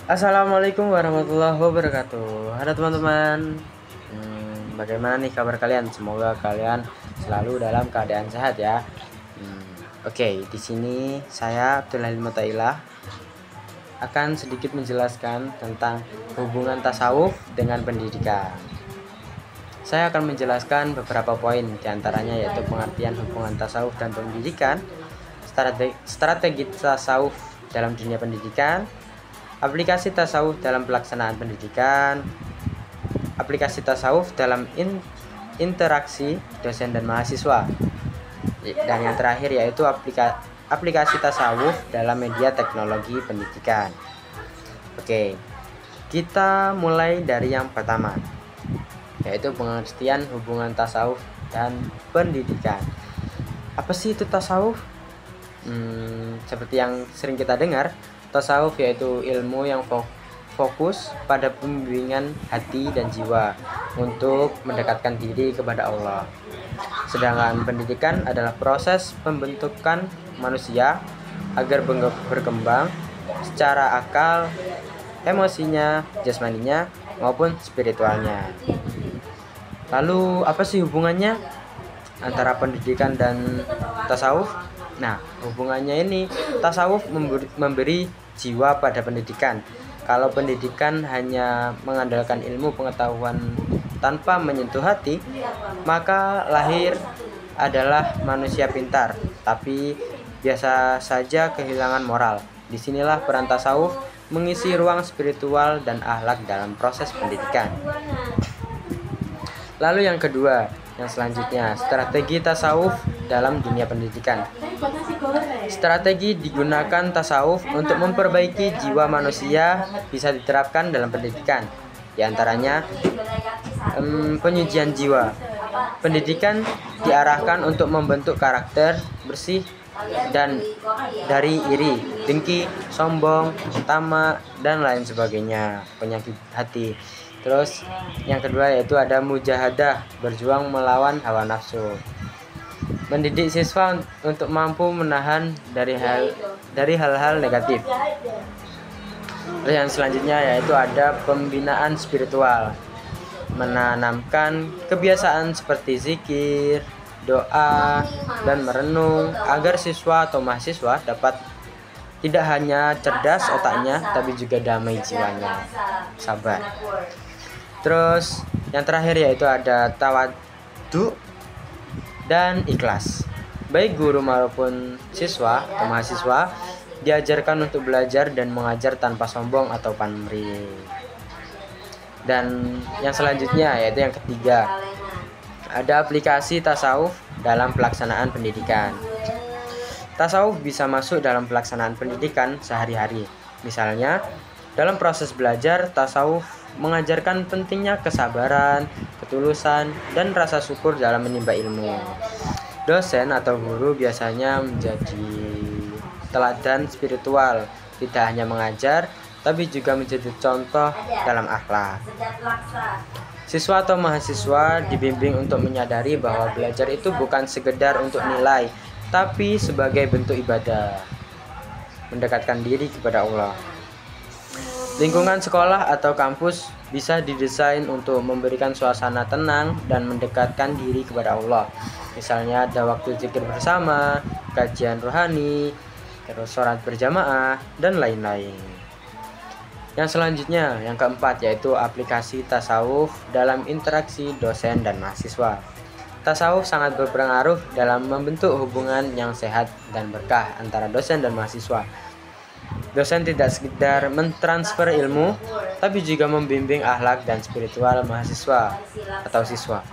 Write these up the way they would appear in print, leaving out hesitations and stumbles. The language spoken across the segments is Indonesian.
Assalamualaikum warahmatullahi wabarakatuh. Halo teman-teman. Bagaimana nih kabar kalian? Semoga kalian selalu dalam keadaan sehat ya. Oke, di sini saya Abdul Halim Mutailah akan sedikit menjelaskan tentang hubungan tasawuf dengan pendidikan. Saya akan menjelaskan beberapa poin, diantaranya yaitu pengertian hubungan tasawuf dan pendidikan, strategi tasawuf dalam dunia pendidikan, aplikasi tasawuf dalam pelaksanaan pendidikan, aplikasi tasawuf dalam interaksi dosen dan mahasiswa, dan yang terakhir yaitu aplikasi tasawuf dalam media teknologi pendidikan. Oke, kita mulai dari yang pertama, yaitu pengertian hubungan tasawuf dan pendidikan. Apa sih itu tasawuf? Seperti yang sering kita dengar, tasawuf yaitu ilmu yang fokus pada pembimbingan hati dan jiwa untuk mendekatkan diri kepada Allah. Sedangkan pendidikan adalah proses pembentukan manusia agar berkembang secara akal, emosinya, jasmaninya, maupun spiritualnya. Lalu apa sih hubungannya antara pendidikan dan tasawuf? Nah, hubungannya ini, tasawuf memberi jiwa pada pendidikan. Kalau pendidikan hanya mengandalkan ilmu pengetahuan tanpa menyentuh hati, maka lahir adalah manusia pintar, tapi biasa saja kehilangan moral. Disinilah peran tasawuf mengisi ruang spiritual dan akhlak dalam proses pendidikan. Lalu yang kedua, yang selanjutnya, strategi tasawuf dalam dunia pendidikan. Strategi digunakan tasawuf untuk memperbaiki jiwa manusia bisa diterapkan dalam pendidikan. Di antaranya penyucian jiwa. Pendidikan diarahkan untuk membentuk karakter bersih dan dari iri, dengki, sombong, tamak, dan lain sebagainya, penyakit hati. Terus yang kedua yaitu ada mujahadah, berjuang melawan hawa nafsu. Mendidik siswa untuk mampu menahan dari hal-hal negatif. Terus yang selanjutnya yaitu ada pembinaan spiritual, menanamkan kebiasaan seperti zikir, doa, dan merenung agar siswa atau mahasiswa dapat tidak hanya cerdas otaknya tapi juga damai jiwanya, sabar. Terus yang terakhir yaitu ada tawadu dan ikhlas. Baik guru maupun siswa atau mahasiswa diajarkan untuk belajar dan mengajar tanpa sombong atau pamrih. Dan yang selanjutnya yaitu yang ketiga, ada aplikasi tasawuf dalam pelaksanaan pendidikan. Tasawuf bisa masuk dalam pelaksanaan pendidikan sehari-hari. Misalnya, dalam proses belajar, tasawuf mengajarkan pentingnya kesabaran, ketulusan, dan rasa syukur dalam menimba ilmu. Dosen atau guru biasanya menjadi teladan spiritual, tidak hanya mengajar, tapi juga menjadi contoh dalam akhlak. Siswa atau mahasiswa dibimbing untuk menyadari bahwa belajar itu bukan sekedar untuk nilai, tapi sebagai bentuk ibadah, mendekatkan diri kepada Allah. Lingkungan sekolah atau kampus bisa didesain untuk memberikan suasana tenang dan mendekatkan diri kepada Allah. Misalnya ada waktu zikir bersama, kajian rohani, terus sholat berjamaah, dan lain-lain. Yang selanjutnya, yang keempat, yaitu aplikasi tasawuf dalam interaksi dosen dan mahasiswa. Tasawuf sangat berpengaruh dalam membentuk hubungan yang sehat dan berkah antara dosen dan mahasiswa. Dosen tidak sekedar mentransfer ilmu, tapi juga membimbing akhlak dan spiritual mahasiswa atau siswa.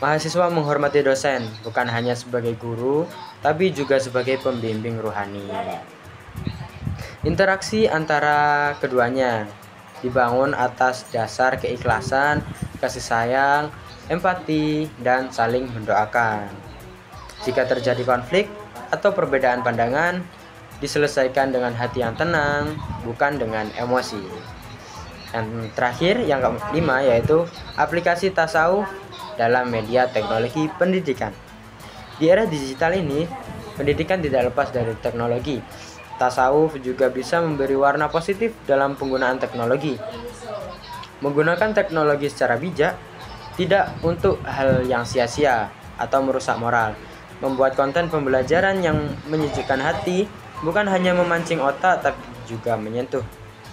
Mahasiswa menghormati dosen bukan hanya sebagai guru, tapi juga sebagai pembimbing rohani. Interaksi antara keduanya dibangun atas dasar keikhlasan, kasih sayang, empati, dan saling mendoakan. Jika terjadi konflik atau perbedaan pandangan, diselesaikan dengan hati yang tenang, bukan dengan emosi. Yang terakhir, yang kelima, yaitu aplikasi tasawuf dalam media teknologi pendidikan. Di era digital ini, pendidikan tidak lepas dari teknologi. Tasawuf juga bisa memberi warna positif dalam penggunaan teknologi. Menggunakan teknologi secara bijak, tidak untuk hal yang sia-sia atau merusak moral. Membuat konten pembelajaran yang menyejukkan hati, bukan hanya memancing otak tapi juga menyentuh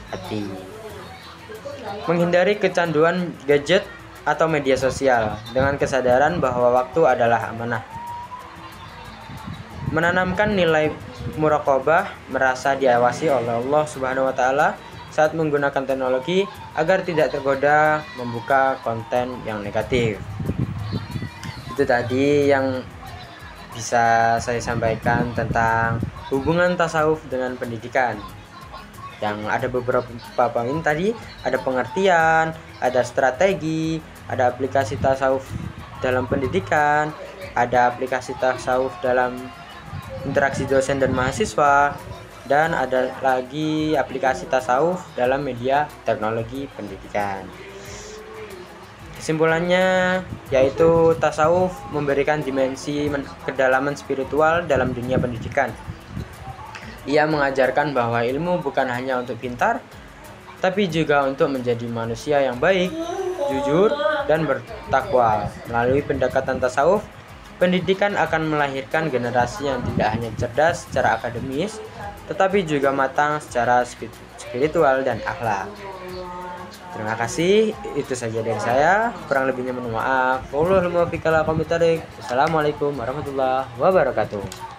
hati. Menghindari kecanduan gadget atau media sosial dengan kesadaran bahwa waktu adalah amanah. Menanamkan nilai muraqabah, merasa diawasi oleh Allah Subhanahu wa taala saat menggunakan teknologi agar tidak tergoda membuka konten yang negatif. Itu tadi yang bisa saya sampaikan tentang hubungan tasawuf dengan pendidikan. Yang ada beberapa poin tadi, ada pengertian, ada strategi, ada aplikasi tasawuf dalam pendidikan, ada aplikasi tasawuf dalam interaksi dosen dan mahasiswa, dan ada lagi aplikasi tasawuf dalam media teknologi pendidikan. Kesimpulannya yaitu tasawuf memberikan dimensi kedalaman spiritual dalam dunia pendidikan. Ia mengajarkan bahwa ilmu bukan hanya untuk pintar, tapi juga untuk menjadi manusia yang baik, jujur, dan bertakwa. Melalui pendekatan tasawuf, pendidikan akan melahirkan generasi yang tidak hanya cerdas secara akademis, tetapi juga matang secara spiritual dan akhlak. Terima kasih, itu saja dari saya. Kurang lebihnya mohon maaf. Assalamualaikum warahmatullahi wabarakatuh.